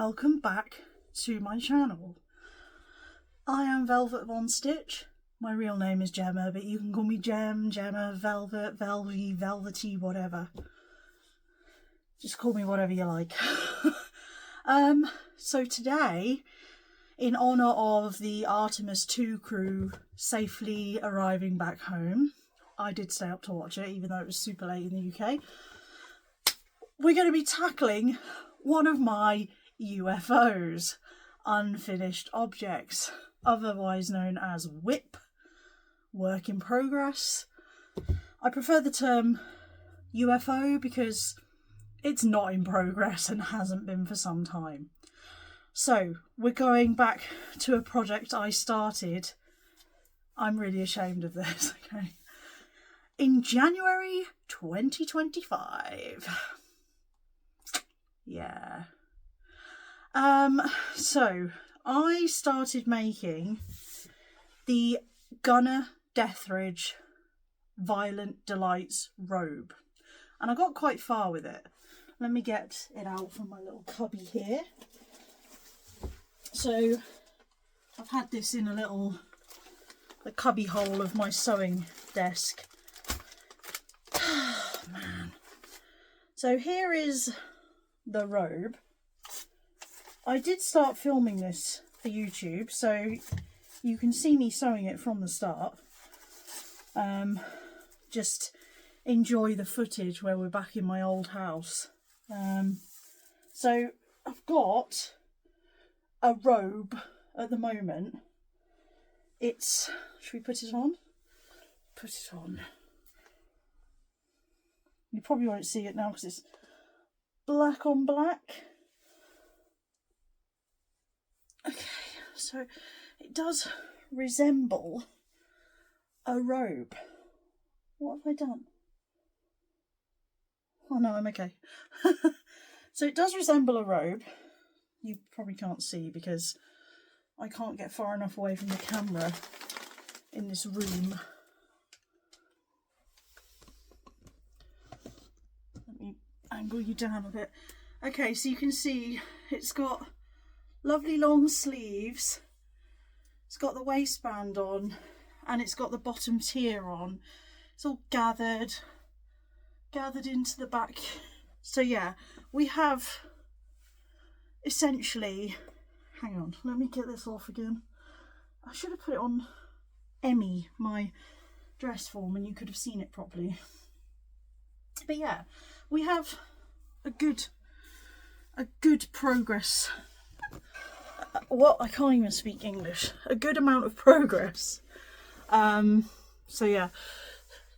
welcome back to my channel. I am Velvet Von Stitch. My real name is Gemma, but you can call me Gemma, Velvet, Velvy, Velvety, whatever. Just call me whatever you like. So today, in honour of the Artemis 2 crew safely arriving back home, I did stay up to watch it, even though it was super late in the UK. We're going to be tackling one of my UFOs, unfinished objects, otherwise known as WIP, work in progress. I prefer the term UFO because it's not in progress and hasn't been for some time. So we're going back to a project I started. I'm really ashamed of this, okay? In January 2025. Yeah. So I started making the Gunner Deathridge Violent Delights robe, and I got quite far with it. Let me get it out from my little cubby here. So I've had this in the cubby hole of my sewing desk. Oh, man. So here is the robe. I did start filming this for YouTube, so you can see me sewing it from the start. Just enjoy the footage where we're back in my old house. So I've got a robe at the moment. It's, should we put it on? Put it on. You probably won't see it now because it's black on black. Okay, so it does resemble a robe. What have I done? Oh no, I'm okay. So it does resemble a robe. You probably can't see because I can't get far enough away from the camera in this room. Let me angle you down a bit. Okay, so you can see it's got lovely long sleeves, it's got the waistband on, and it's got the bottom tier on. It's all gathered into the back. So yeah, we have essentially, hang on, let me get this off again. I should have put it on Emmy, my dress form, and you could have seen it properly. But yeah, we have a good progress. What? I can't even speak English. A good amount of progress. So yeah,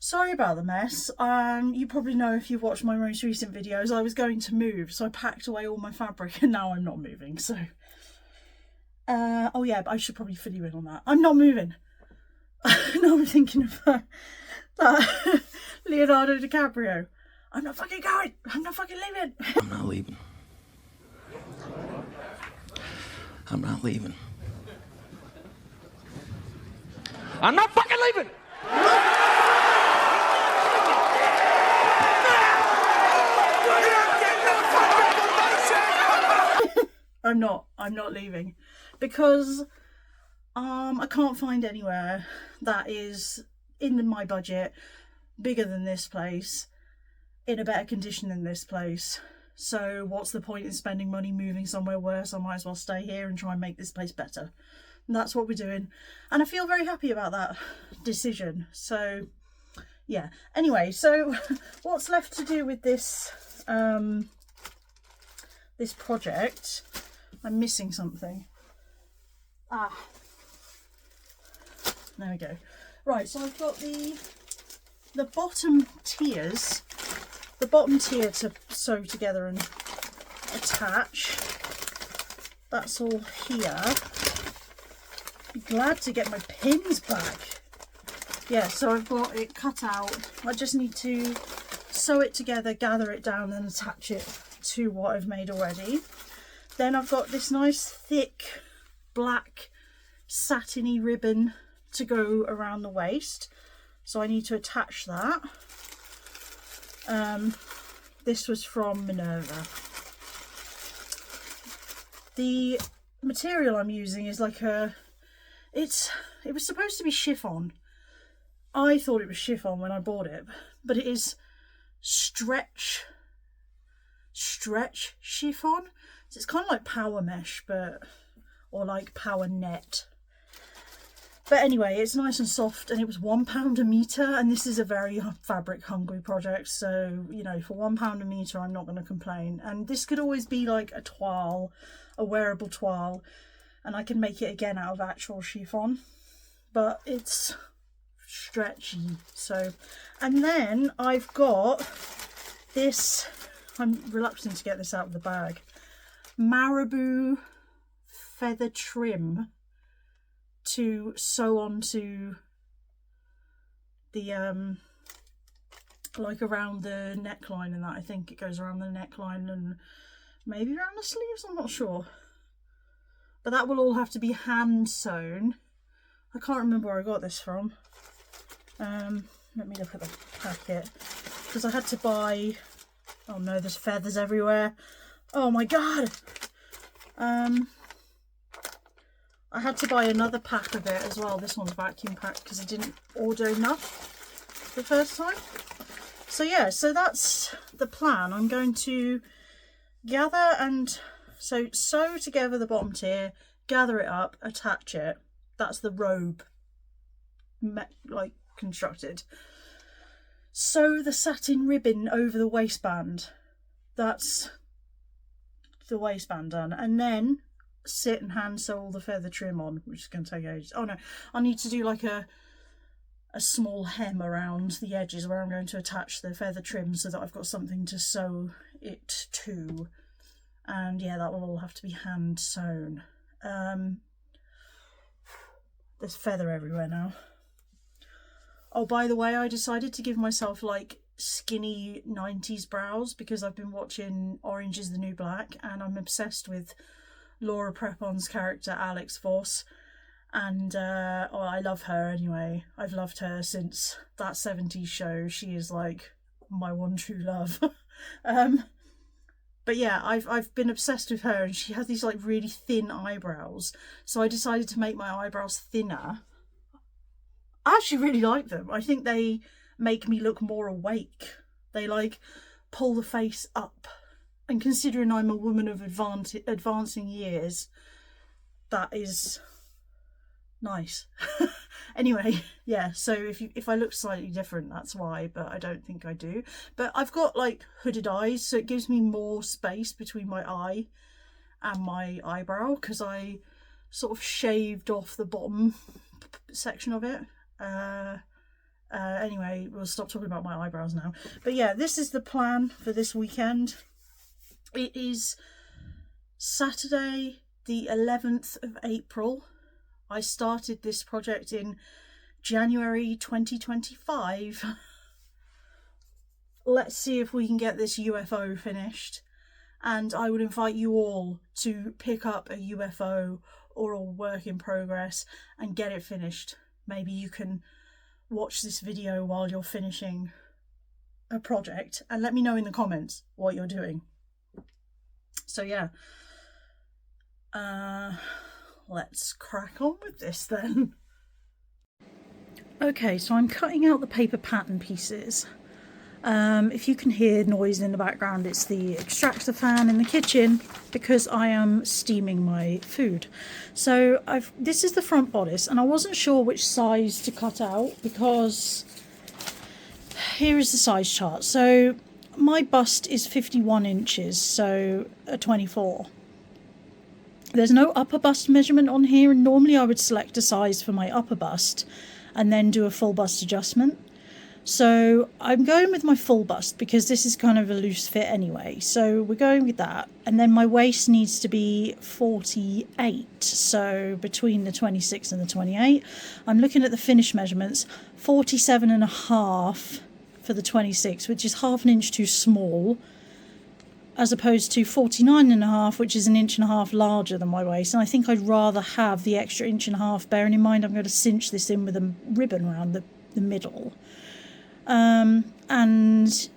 sorry about the mess. You probably know if you've watched my most recent videos, I was going to move, so I packed away all my fabric and now I'm not moving, so. Oh yeah, but I should probably fill you in on that. I'm not moving. Now I'm thinking of that Leonardo DiCaprio. I'm not fucking going. I'm not fucking leaving. I'm not leaving. I'm not leaving. I'm not fucking leaving! I'm not leaving because I can't find anywhere that is in my budget, bigger than this place, in a better condition than this place. So what's the point in spending money moving somewhere worse? I might as well stay here and try and make this place better. And that's what we're doing. And I feel very happy about that decision. So yeah. Anyway, so what's left to do with this this project? I'm missing something. Ah. There we go. Right, so I've got the bottom tiers. The bottom tier to sew together and attach. That's all here. Be glad to get my pins back. Yeah, so I've got it cut out. I just need to sew it together, gather it down and attach it to what I've made already. Then I've got this nice thick black satiny ribbon to go around the waist. So I need to attach that. This was from Minerva. The material I'm using is like it was supposed to be chiffon. I thought it was chiffon when I bought it, but it is stretch chiffon. So it's kind of like power mesh, or like power net. But anyway, it's nice and soft, and it was £1 a metre, and this is a very fabric hungry project, so, you know, for £1 a metre I'm not going to complain. And this could always be like a toile, a wearable toile, and I can make it again out of actual chiffon, but it's stretchy. So, and then I've got this, I'm reluctant to get this out of the bag, marabou feather trim to sew onto the like around the neckline, and that I think it goes around the neckline and maybe around the sleeves, I'm not sure, but that will all have to be hand sewn. I can't remember where I got this from. Let me look at the packet, because I had to buy, oh no, there's feathers everywhere, oh my god. I had to buy another pack of it as well. This one's vacuum packed because I didn't order enough the first time. So yeah, so that's the plan. I'm going to gather and sew together the bottom tier, gather it up, attach it. That's the robe, like constructed. Sew the satin ribbon over the waistband. That's the waistband done, and then sit and hand sew all the feather trim on, which is going to take ages. Oh no, I need to do like a small hem around the edges where I'm going to attach the feather trim so that I've got something to sew it to. And yeah, that will all have to be hand sewn. There's feather everywhere now. Oh, by the way, I decided to give myself like skinny 90s brows because I've been watching Orange is the New Black, and I'm obsessed with Laura Prepon's character Alex Voss, and I love her anyway. I've loved her since that 70s show. She is like my one true love. But yeah, I've been obsessed with her, and she has these like really thin eyebrows, so I decided to make my eyebrows thinner. I actually really like them. I think they make me look more awake. They like pull the face up. And considering I'm a woman of advancing years, that is nice. Anyway, yeah, so if I look slightly different, that's why, but I don't think I do. But I've got like hooded eyes, so it gives me more space between my eye and my eyebrow, because I sort of shaved off the bottom section of it. Anyway, we'll stop talking about my eyebrows now. But yeah, this is the plan for this weekend. It is Saturday the 11th of April. I started this project in January 2025. Let's see if we can get this UFO finished. And I would invite you all to pick up a UFO or a work in progress and get it finished. Maybe you can watch this video while you're finishing a project and let me know in the comments what you're doing. So yeah, let's crack on with this then. Okay, so I'm cutting out the paper pattern pieces. If you can hear noise in the background, it's the extractor fan in the kitchen because I am steaming my food. So this is the front bodice, and I wasn't sure which size to cut out because here is the size chart. So my bust is 51 inches, so a 24. There's no upper bust measurement on here, and normally I would select a size for my upper bust and then do a full bust adjustment. So I'm going with my full bust because this is kind of a loose fit anyway. So we're going with that. And then my waist needs to be 48. So between the 26 and the 28. I'm looking at the finish measurements, 47.5 for the 26, which is half an inch too small, as opposed to 49.5, which is an inch and a half larger than my waist. And I think I'd rather have the extra inch and a half, bearing in mind I'm going to cinch this in with a ribbon around the middle. And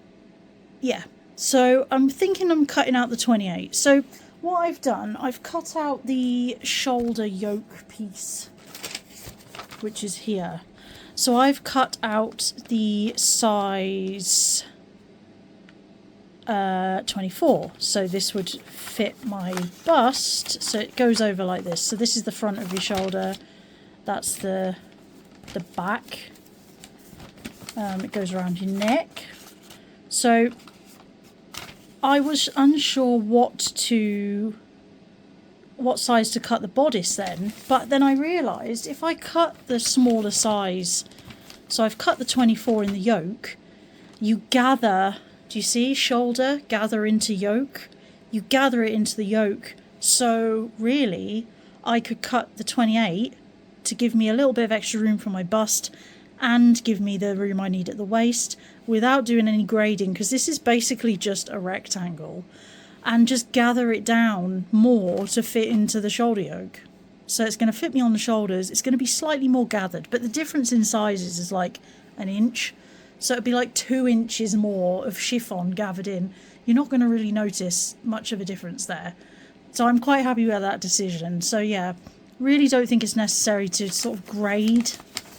yeah, so I'm thinking I'm cutting out the 28. So what I've done, I've cut out the shoulder yoke piece, which is here. So I've cut out the size 24. So this would fit my bust. So it goes over like this. So this is the front of your shoulder. That's the back. It goes around your neck. So I was unsure what size to cut the bodice then, but then I realised if I cut the smaller size, so I've cut the 24 in the yoke, you gather, do you see shoulder, gather into yoke? You gather it into the yoke, so really I could cut the 28 to give me a little bit of extra room for my bust and give me the room I need at the waist without doing any grading, because this is basically just a rectangle, and just gather it down more to fit into the shoulder yoke. So it's going to fit me on the shoulders. It's going to be slightly more gathered, but the difference in sizes is like an inch. So it'd be like 2 inches more of chiffon gathered in. You're not going to really notice much of a difference there. So I'm quite happy with that decision. So yeah, really don't think it's necessary to sort of grade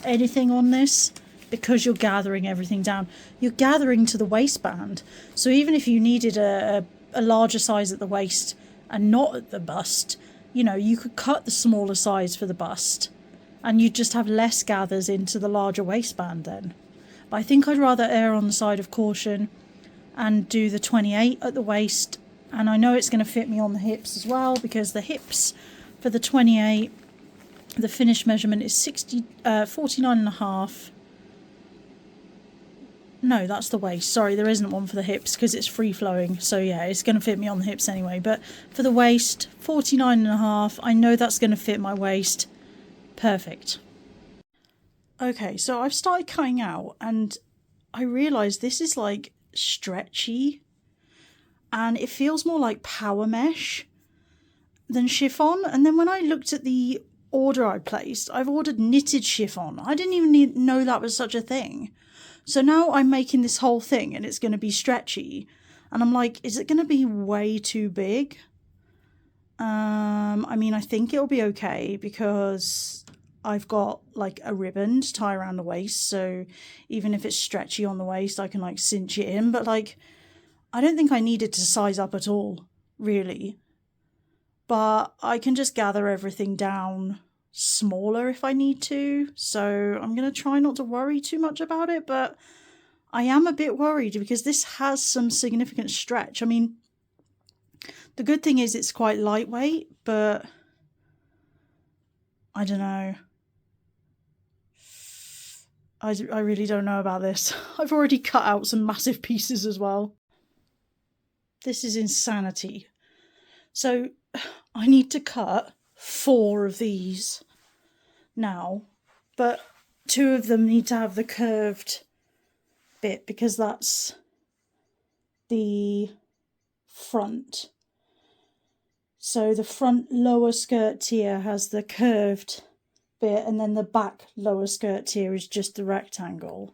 anything on this, because you're gathering everything down. You're gathering to the waistband. So even if you needed a larger size at the waist and not at the bust, you know, you could cut the smaller size for the bust and you'd just have less gathers into the larger waistband then. But I think I'd rather err on the side of caution and do the 28 at the waist. And I know it's going to fit me on the hips as well, because the hips for the 28, the finished measurement is 49.5. No, that's the waist. Sorry, there isn't one for the hips because it's free flowing. So yeah, it's going to fit me on the hips anyway. But for the waist, 49.5. I know that's going to fit my waist. Perfect. Okay, so I've started cutting out and I realised this is like stretchy and it feels more like power mesh than chiffon. And then when I looked at the order I placed, I've ordered knitted chiffon. I didn't even know that was such a thing. So now I'm making this whole thing and it's going to be stretchy. And I'm like, is it going to be way too big? I mean, I think it'll be okay because I've got like a ribbon to tie around the waist. So even if it's stretchy on the waist, I can like cinch it in. But like, I don't think I needed to size up at all, really. But I can just gather everything down smaller if I need to. So I'm going to try not to worry too much about it, but I am a bit worried because this has some significant stretch. I mean, the good thing is it's quite lightweight, but I don't know. I really don't know about this. I've already cut out some massive pieces as well. This is insanity. So I need to cut 4 of these now, but 2 of them need to have the curved bit because that's the front. So the front lower skirt tier has the curved bit and then the back lower skirt tier is just the rectangle.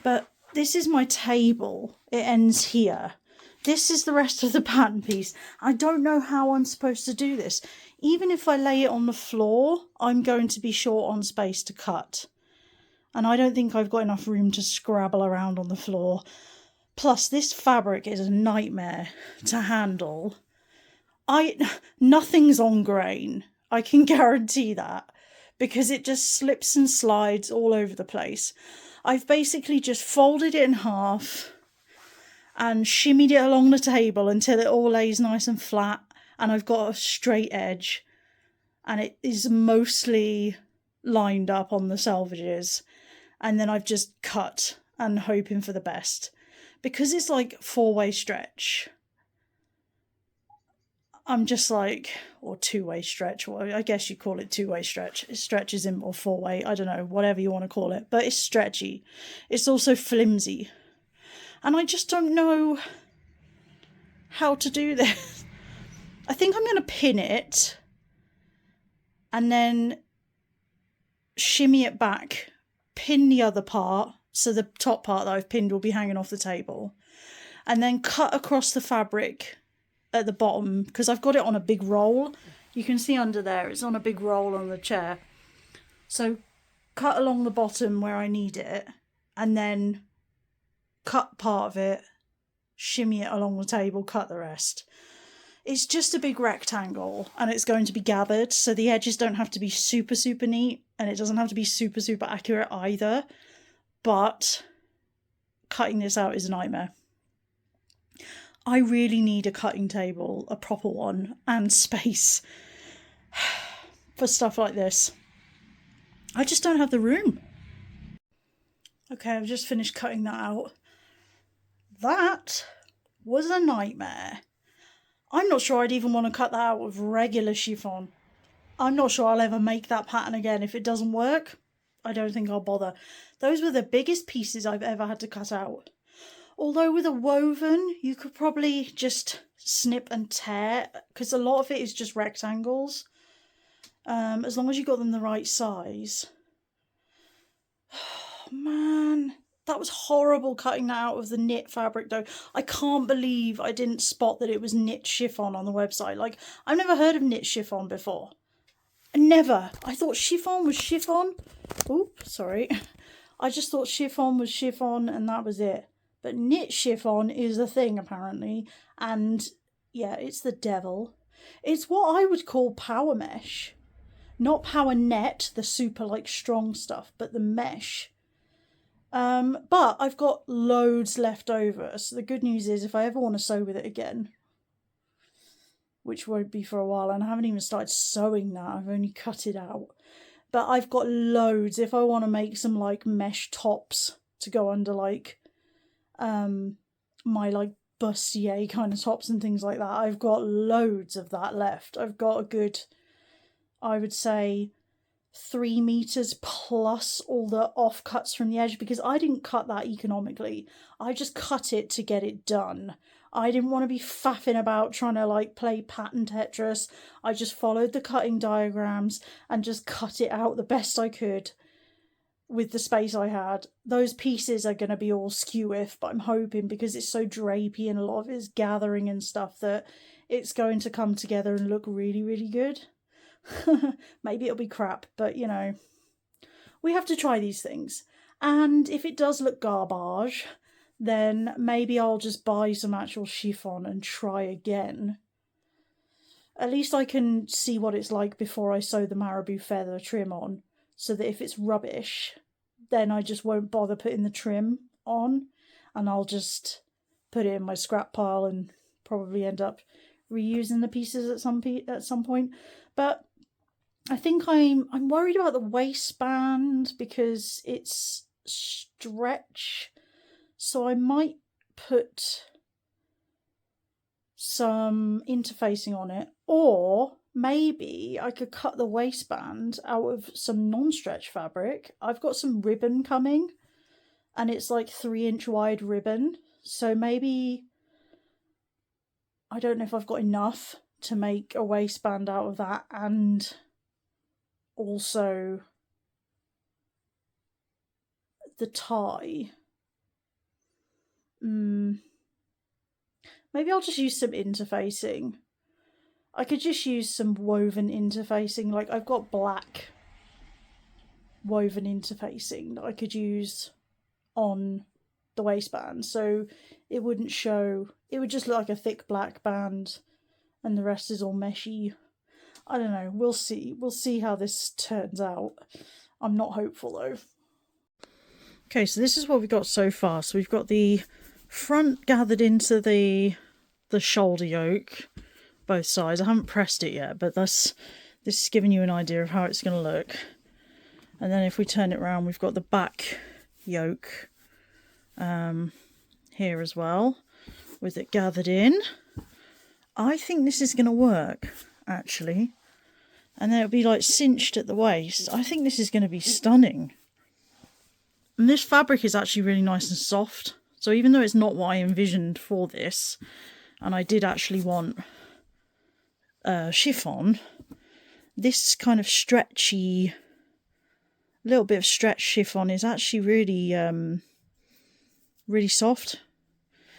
But this is my table. It ends here. This is the rest of the pattern piece. I don't know how I'm supposed to do this. Even if I lay it on the floor, I'm going to be short on space to cut. And I don't think I've got enough room to scrabble around on the floor. Plus, this fabric is a nightmare to handle. Nothing's on grain. I can guarantee that. Because it just slips and slides all over the place. I've basically just folded it in half and shimmied it along the table until it all lays nice and flat and I've got a straight edge and it is mostly lined up on the selvages, and then I've just cut and hoping for the best. Because it's like 4-way stretch, I'm just like, or 2-way stretch, well, I guess you call it 2-way stretch. It stretches in, or 4-way, I don't know, whatever you want to call it. But it's stretchy. It's also flimsy. And I just don't know how to do this. I think I'm going to pin it and then shimmy it back, pin the other part, so the top part that I've pinned will be hanging off the table, and then cut across the fabric at the bottom, because I've got it on a big roll. You can see under there, it's on a big roll on the chair. So cut along the bottom where I need it, and then cut part of it, shimmy it along the table, cut the rest. It's just a big rectangle, and it's going to be gathered, so the edges don't have to be super, super neat, and it doesn't have to be super, super accurate either. But cutting this out is a nightmare. I really need a cutting table, a proper one, and space for stuff like this. I just don't have the room. Okay, I've just finished cutting that out. That was a nightmare. I'm not sure I'd even want to cut that out with regular chiffon. I'm not sure I'll ever make that pattern again. If it doesn't work, I don't think I'll bother. Those were the biggest pieces I've ever had to cut out. Although with a woven, you could probably just snip and tear, because a lot of it is just rectangles. As long as you got them the right size. Oh, man, that was horrible cutting that out of the knit fabric though. I can't believe I didn't spot that it was knit chiffon on the website. Like, I've never heard of knit chiffon before. Never. I thought chiffon was chiffon. Oop, sorry. I just thought chiffon was chiffon and that was it. But knit chiffon is a thing apparently. And yeah, it's the devil. It's what I would call power mesh. Not power net, the super like strong stuff, but the mesh. But I've got loads left over. So the good news is if I ever want to sew with it again, which won't be for a while, and I haven't even started sewing that, I've only cut it out. But I've got loads if I want to make some like mesh tops to go under like my like bustier kind of tops and things like that. I've got loads of that left. I've got a good, I would say, 3 meters plus all the offcuts from the edge, because I didn't cut that economically. I just cut it to get it done. I didn't want to be faffing about trying to like play pattern Tetris. I just followed the cutting diagrams and just cut it out the best I could with the space I had. Those pieces are going to be all skew-if, but I'm hoping because it's so drapey and a lot of it is gathering and stuff that it's going to come together and look really, really good. Maybe it'll be crap, but you know, we have to try these things. And if it does look garbage, then maybe I'll just buy some actual chiffon and try again. At least I can see what it's like before I sew the marabou feather trim on, so that if it's rubbish, then I just won't bother putting the trim on, and I'll just put it in my scrap pile and probably end up reusing the pieces at some point. But I think I'm worried about the waistband because it's stretch, so I might put some interfacing on it, or maybe I could cut the waistband out of some non-stretch fabric. I've got some ribbon coming, and it's like 3-inch wide ribbon, so maybe, I don't know if I've got enough to make a waistband out of that, and also the tie. Maybe I'll just use some interfacing. I could just use some woven interfacing. Like, I've got black woven interfacing that I could use on the waistband, so it wouldn't show. It would just look like a thick black band and the rest is all meshy. I don't know. We'll see. We'll see how this turns out. I'm not hopeful though. Okay, so this is what we've got so far. So we've got the front gathered into the shoulder yoke, both sides. I haven't pressed it yet, but this is giving you an idea of how it's going to look. And then if we turn it around, we've got the back yoke here as well, with it gathered in. I think this is going to work, actually. And then it'll be like cinched at the waist. I think this is going to be stunning. And this fabric is actually really nice and soft. So even though it's not what I envisioned for this, and I did actually want chiffon, this kind of stretchy, little bit of stretch chiffon is actually really, really soft.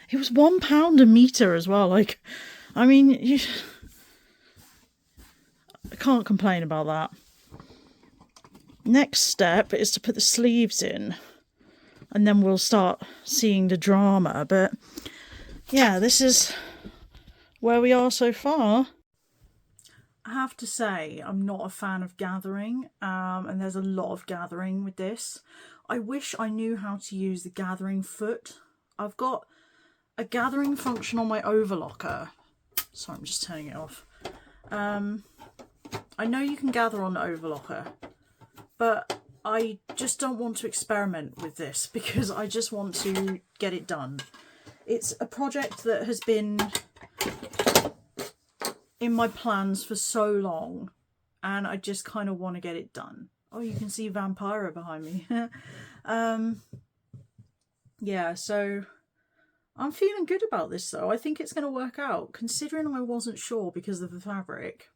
It was £1 a metre as well. Like, I mean, I can't complain about that. Next step is to put the sleeves in, and then we'll start seeing the drama. But yeah, this is where we are so far. I have to say, I'm not a fan of gathering, and there's a lot of gathering with this. I wish I knew how to use the gathering foot. I've got a gathering function on my overlocker. Sorry, I'm just turning it off. I know you can gather on the overlocker, but I just don't want to experiment with this because I just want to get it done. It's a project that has been in my plans for so long, and I just kind of want to get it done. Oh, you can see Vampira behind me. Yeah, so I'm feeling good about this though. I think it's going to work out, considering I wasn't sure because of the fabric.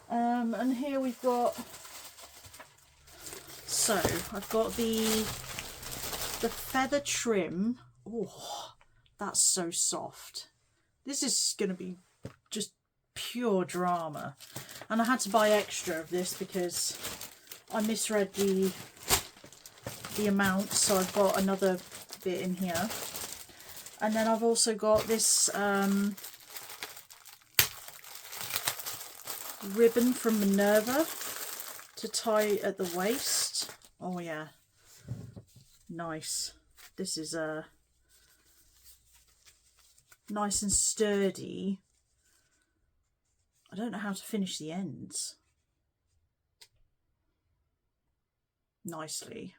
And here we've got, so I've got the feather trim. Oh, that's so soft. This is going to be just pure drama. And I had to buy extra of this because I misread the amount, so I've got another bit in here. And then I've also got this ribbon from Minerva to tie at the waist. Oh yeah, nice. This is nice and sturdy. I don't know how to finish the ends nicely.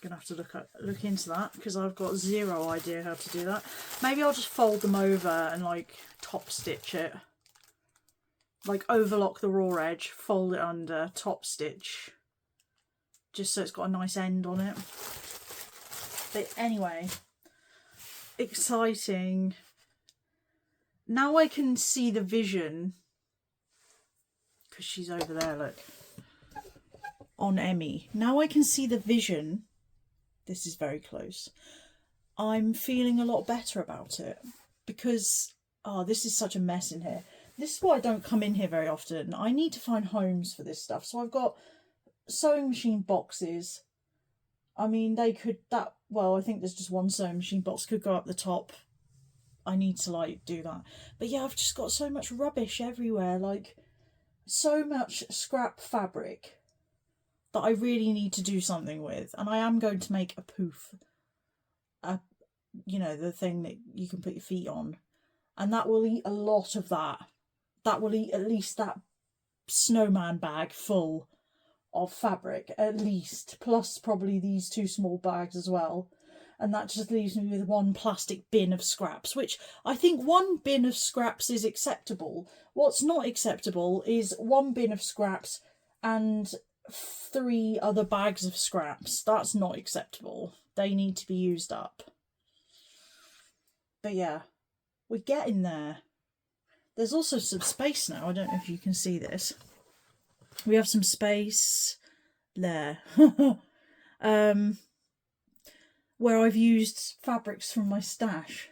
Gonna have to look into that because I've got zero idea how to do that. Maybe I'll just fold them over and like top stitch it, like overlock the raw edge, fold it under, top stitch, just so it's got a nice end on it. But anyway, exciting. Now I can see the vision, because she's over there, look, on Emmy. Now I can see the vision. This is very close. I'm feeling a lot better about it because, oh, this is such a mess in here. This is why I don't come in here very often. I need to find homes for this stuff. So I've got sewing machine boxes. I mean, they could, well, I think there's just one sewing machine box could go up the top. I need to like do that. But yeah, I've just got so much rubbish everywhere, like so much scrap fabric that I really need to do something with. And I am going to make a poof, you know, the thing that you can put your feet on, and that will eat a lot of that. That will eat at least that snowman bag full of fabric, at least, plus probably these two small bags as well. And that just leaves me with one plastic bin of scraps, which I think one bin of scraps is acceptable. What's not acceptable is one bin of scraps and 3 other bags of scraps. That's not acceptable. They need to be used up. But yeah, we're getting there. There's also some space now. I don't know if you can see this. We have some space there. Where I've used fabrics from my stash.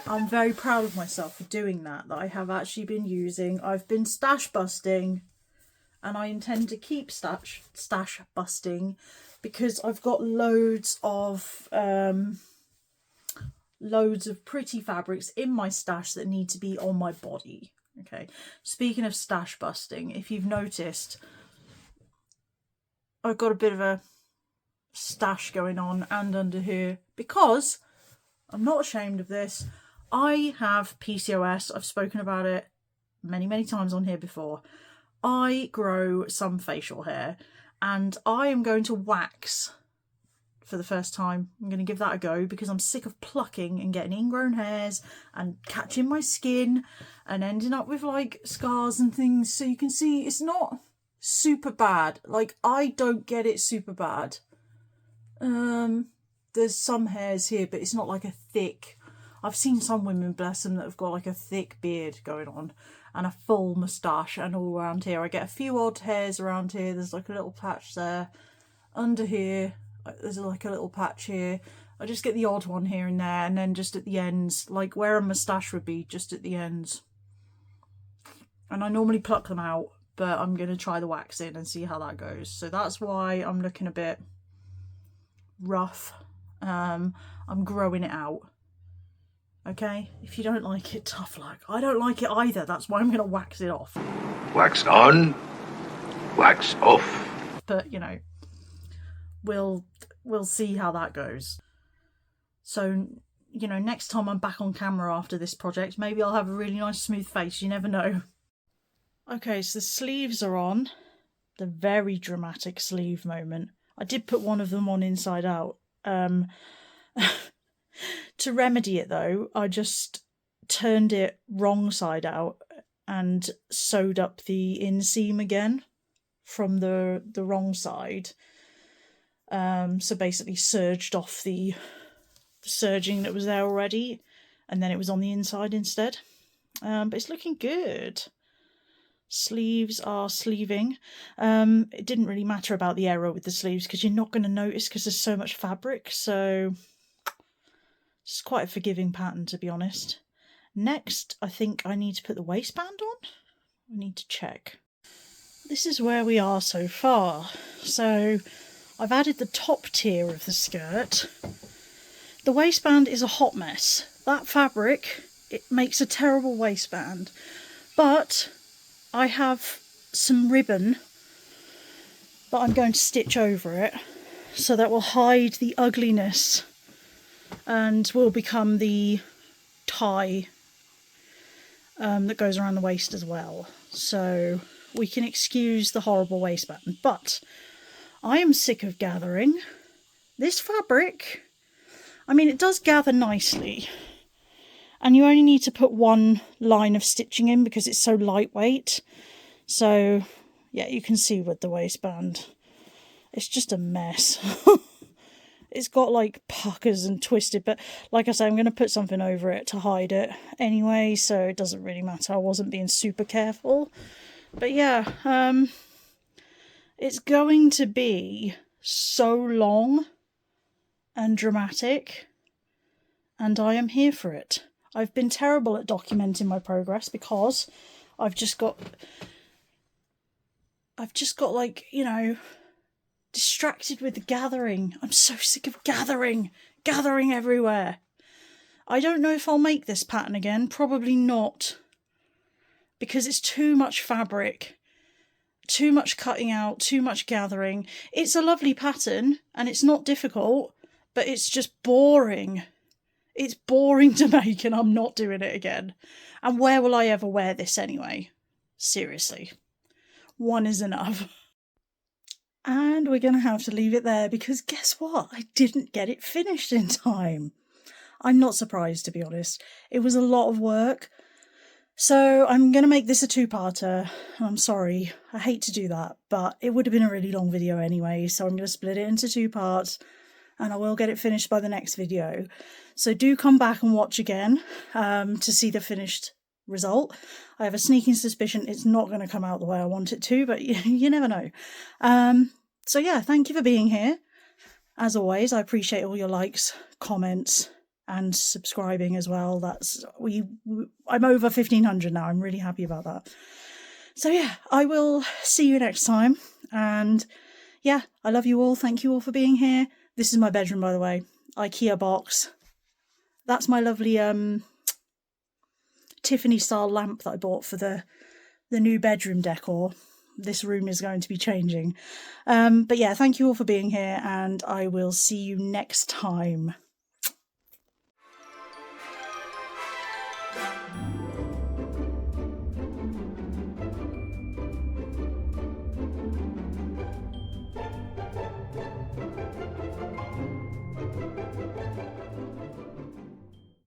I'm very proud of myself for doing that I have actually been using. I've been stash busting, and I intend to keep stash busting because I've got loads of pretty fabrics in my stash that need to be on my body. Okay, speaking of stash busting, if you've noticed, I've got a bit of a stash going on and under here because I'm not ashamed of this. I have PCOS. I've spoken about it many times on here before. I grow some facial hair and I am going to wax for the first time. I'm going to give that a go because I'm sick of plucking and getting ingrown hairs and catching my skin and ending up with like scars and things. So you can see it's not super bad. Like, I don't get it super bad. There's some hairs here, but it's not like a thick. I've seen some women, bless them, that have got like a thick beard going on and a full moustache, and all around here I get a few odd hairs around here. There's like a little patch there. Under here there's like a little patch here, I just get the odd one here and there, and then just at the ends, like where a moustache would be, just at the ends. And I normally pluck them out, but I'm going to try the waxing and see how that goes. So that's why I'm looking a bit rough. I'm growing it out. Okay? If you don't like it, tough luck. I don't like it either. That's why I'm going to wax it off. Wax on, wax off. But, you know, we'll see how that goes. So, you know, next time I'm back on camera after this project, maybe I'll have a really nice smooth face. You never know. Okay, so the sleeves are on. The very dramatic sleeve moment. I did put one of them on inside out. To remedy it though, I just turned it wrong side out and sewed up the inseam again from the wrong side. So basically serged off the serging that was there already, and then it was on the inside instead. But it's looking good. Sleeves are sleeving. It didn't really matter about the error with the sleeves because you're not going to notice because there's so much fabric. So it's quite a forgiving pattern, to be honest. Next, I think I need to put the waistband on. I need to check. This is where we are so far. So I've added the top tier of the skirt. The waistband is a hot mess. That fabric, it makes a terrible waistband. But I have some ribbon that I'm going to stitch over it so that will hide the ugliness and will become the tie that goes around the waist as well. So we can excuse the horrible waistband. But I am sick of gathering. This fabric, I mean, it does gather nicely. And you only need to put one line of stitching in because it's so lightweight. So, yeah, you can see with the waistband. It's just a mess. It's got like puckers and twisted, but like I say, I'm going to put something over it to hide it anyway, so it doesn't really matter. I wasn't being super careful. But yeah, it's going to be so long and dramatic, and I am here for it. I've been terrible at documenting my progress because I've just got like, you know, distracted with the gathering. I'm so sick of gathering everywhere. I don't know if I'll make this pattern again. Probably not. Because it's too much fabric, too much cutting out, too much gathering. It's a lovely pattern and it's not difficult, but it's just boring. It's boring to make and I'm not doing it again. And where will I ever wear this anyway? Seriously. One is enough. And we're going to have to leave it there because guess what? I didn't get it finished in time. I'm not surprised, to be honest. It was a lot of work. So I'm going to make this a two-parter. I'm sorry. I hate to do that, but it would have been a really long video anyway. So I'm going to split it into two parts and I will get it finished by the next video. So do come back and watch again to see the finished result. I have a sneaking suspicion it's not going to come out the way I want it to, but you never know. So yeah, thank you for being here. As always, I appreciate all your likes, comments, and subscribing as well. I'm over 1,500 now. I'm really happy about that. So yeah, I will see you next time. And yeah, I love you all. Thank you all for being here. This is my bedroom, by the way. IKEA box. That's my lovely Tiffany style lamp that I bought for the new bedroom decor. This room is going to be changing. But yeah, thank you all for being here and I will see you next time.